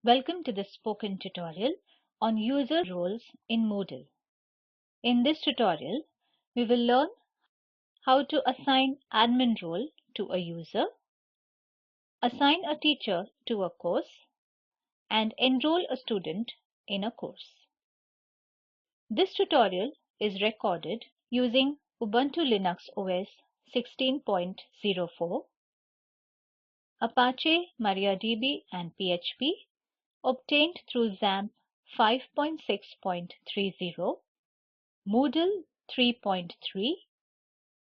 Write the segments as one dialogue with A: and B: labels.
A: Welcome to this spoken tutorial on user roles in Moodle. In this tutorial, we will learn how to assign admin role to a user, assign a teacher to a course, and enroll a student in a course. This tutorial is recorded using Ubuntu Linux OS 16.04, Apache MariaDB and PHP obtained through XAMPP 5.6.30, Moodle 3.3,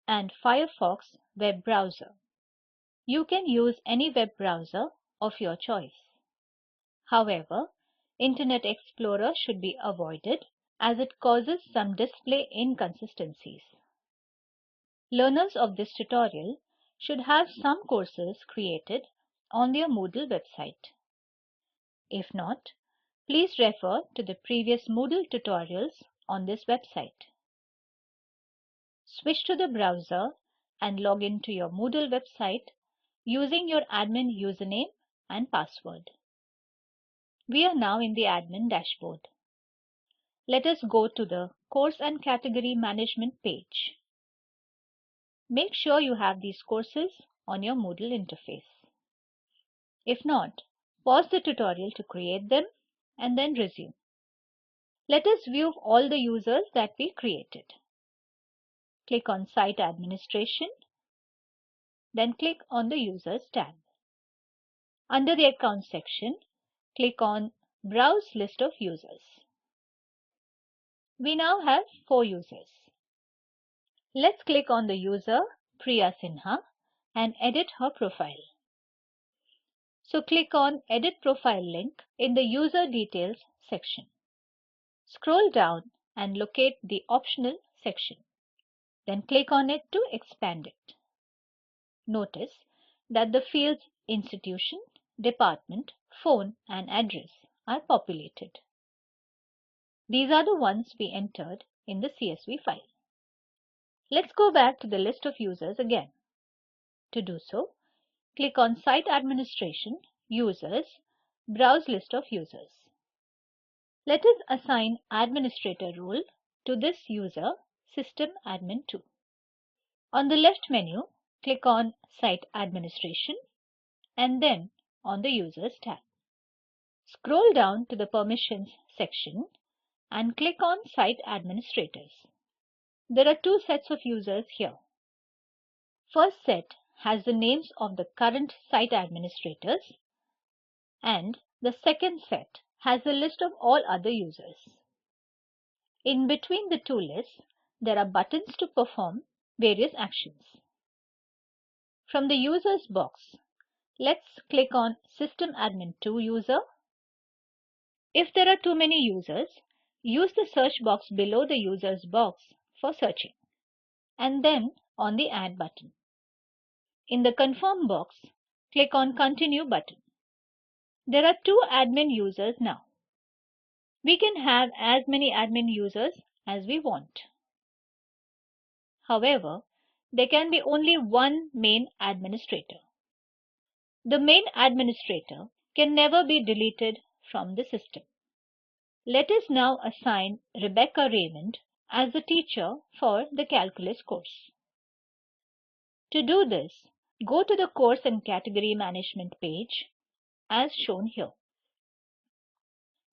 A: and Firefox web browser. You can use any web browser of your choice. However, Internet Explorer should be avoided as it causes some display inconsistencies. Learners of this tutorial should have some courses created on their Moodle website. If not, please refer to the previous Moodle tutorials on this website. Switch to the browser and log into your Moodle website using your admin username and password. We are now in the admin dashboard. Let us go to the Course and Category Management page. Make sure you have these courses on your Moodle interface. If not, pause the tutorial to create them and then resume. Let us view all the users that we created. Click on Site Administration, then click on the Users tab. Under the Account section, click on Browse List of Users. We now have 4 users. Let's click on the user Priya Sinha and edit her profile. So click on Edit Profile link in the User Details section. Scroll down and locate the Optional section. Then click on it to expand it. Notice that the fields Institution, Department, Phone and Address are populated. These are the ones we entered in the CSV file. Let's go back to the list of users again. To do so, click on Site Administration, Users, Browse List of Users. Let us assign Administrator role to this user, System Admin 2. On the left menu, click on Site Administration and then on the Users tab. Scroll down to the Permissions section and click on Site Administrators. There are 2 sets of users here. First set has the names of the current site administrators, and the second set has a list of all other users. In between the 2 lists, there are buttons to perform various actions. From the Users box, let's click on System Admin 2 user. If there are too many users, use the search box below the Users box for searching, and then on the Add button. In the Confirm box, click on Continue button. There are 2 admin users now. We can have as many admin users as we want. However, there can be only one main administrator. The main administrator can never be deleted from the system. Let us now assign Rebecca Raymond as the teacher for the calculus course. To do this, go to the Course and Category Management page as shown here.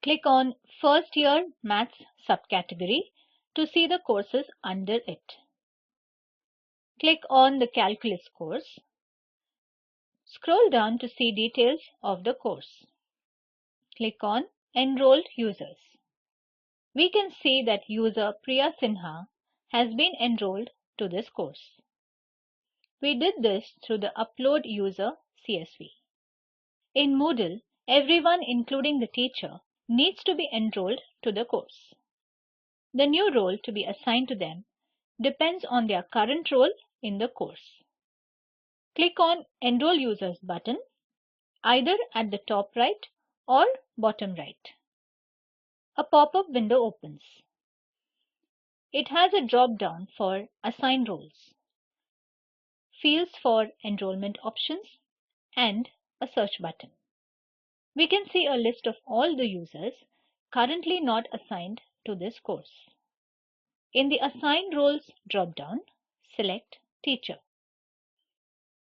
A: Click on First Year Maths subcategory to see the courses under it. Click on the Calculus course. Scroll down to see details of the course. Click on Enrolled Users. We can see that user Priya Sinha has been enrolled to this course. We did this through the Upload User CSV. In Moodle, everyone, including the teacher, needs to be enrolled to the course. The new role to be assigned to them depends on their current role in the course. Click on Enroll Users button either at the top right or bottom right. A pop-up window opens. It has a drop-down for Assign Roles, fields for enrollment options, and a search button. We can see a list of all the users currently not assigned to this course. In the Assign Roles drop-down, select Teacher.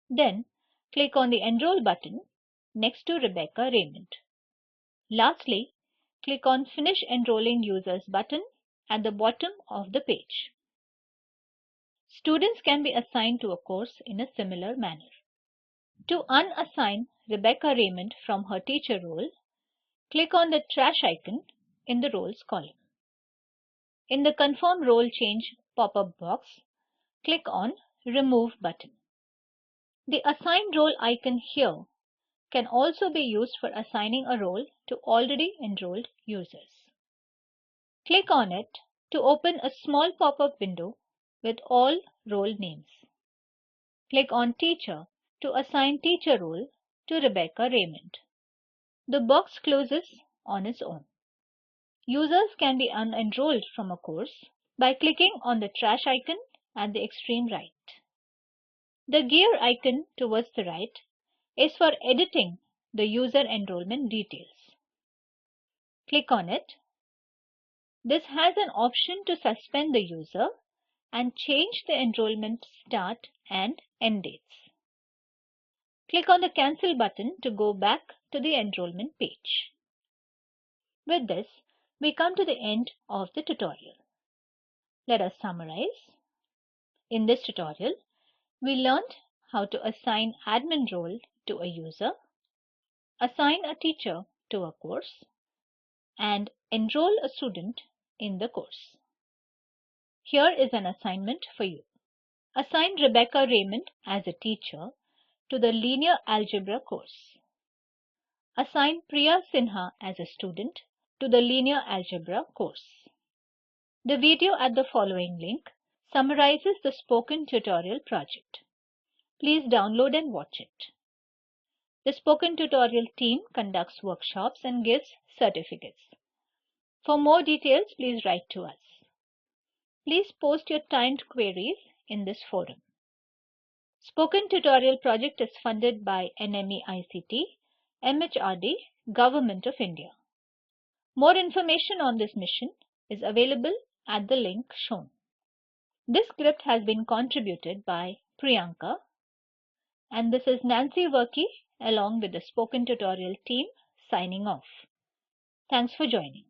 A: Then, click on the Enroll button next to Rebecca Raymond. Lastly, click on Finish Enrolling Users button at the bottom of the page. Students can be assigned to a course in a similar manner. To unassign Rebecca Raymond from her teacher role, click on the trash icon in the Roles column. In the Confirm Role Change pop-up box, click on Remove button. The Assign Role icon here can also be used for assigning a role to already enrolled users. Click on it to open a small pop-up window with all role names. Click on Teacher to assign teacher role to Rebecca Raymond. The box closes on its own. Users can be unenrolled from a course by clicking on the trash icon at the extreme right. The gear icon towards the right is for editing the user enrollment details. Click on it. This has an option to suspend the user and change the enrollment start and end dates. Click on the Cancel button to go back to the enrollment page. With this, we come to the end of the tutorial. Let us summarize. In this tutorial, we learned how to assign admin role to a user, assign a teacher to a course, and enroll a student in the course. Here is an assignment for you. Assign Rebecca Raymond as a teacher to the Linear Algebra course. Assign Priya Sinha as a student to the Linear Algebra course. The video at the following link summarizes the spoken tutorial project. Please download and watch it. The spoken tutorial team conducts workshops and gives certificates. For more details, please write to us. Please post your timed queries in this forum. Spoken Tutorial project is funded by NMEICT, MHRD, Government of India. More information on this mission is available at the link shown. This script has been contributed by Priyanka, and this is Nancy Workey along with the Spoken Tutorial team signing off. Thanks for joining.